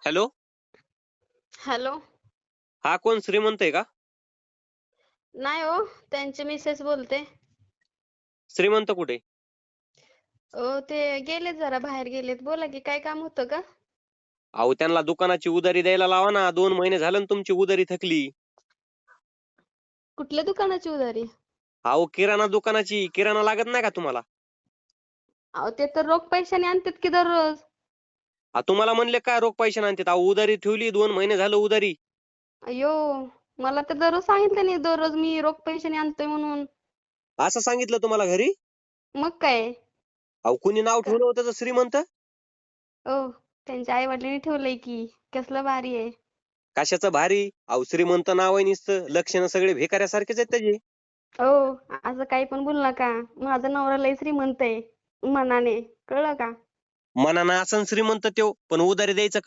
Hello. Hello. हा कोण श्रीमंत आहे का? नाही हो, त्यांची मिसेस बोलते. श्रीमंत कुठे? ते गेलेत जरा बाहेर गेलेत. बोला की काय काम होतं का? अहो त्यांना दुकानाची उधारी द्यायला लावा ना. 2 महिने झालं ना तुमची उधारी थकली. कुठल्या दुकानाची उधारी? अहो किराणा दुकानाची. किराणा लागत नाही का तुम्हाला? अहो ते तर रोख पैशाने आणतात की दररोज. तुम्हाला म्हणले काय रोख पैसे आणतात? अहो उधारी ठेवली 2 महिने झालं उधारी. अय्यो, मला तर दररोज सांगितलं नाही दररोज मी रोख पैशाने आणतोय म्हणून. असं सांगितलं तुम्हाला घरी? मग काय? अहो कुणी नाव का? ठेवलं होतं तर श्रीमंत? त्यांच्या आई वडिलांनी ठेवलंय की. कसलं भारी आहे. कशाचं भारी? अहो श्रीमंत नाव आहे नुसतं. लक्षणं सगळे भिकाऱ्यासारखेच आहेत त्याचे. असं काही पण बोलू नका. माझा नवरा लय श्रीमंत आहे. मनाने. कळलं का? मनानं असन श्रीमंत त्यो, पण उधारी द्यायचं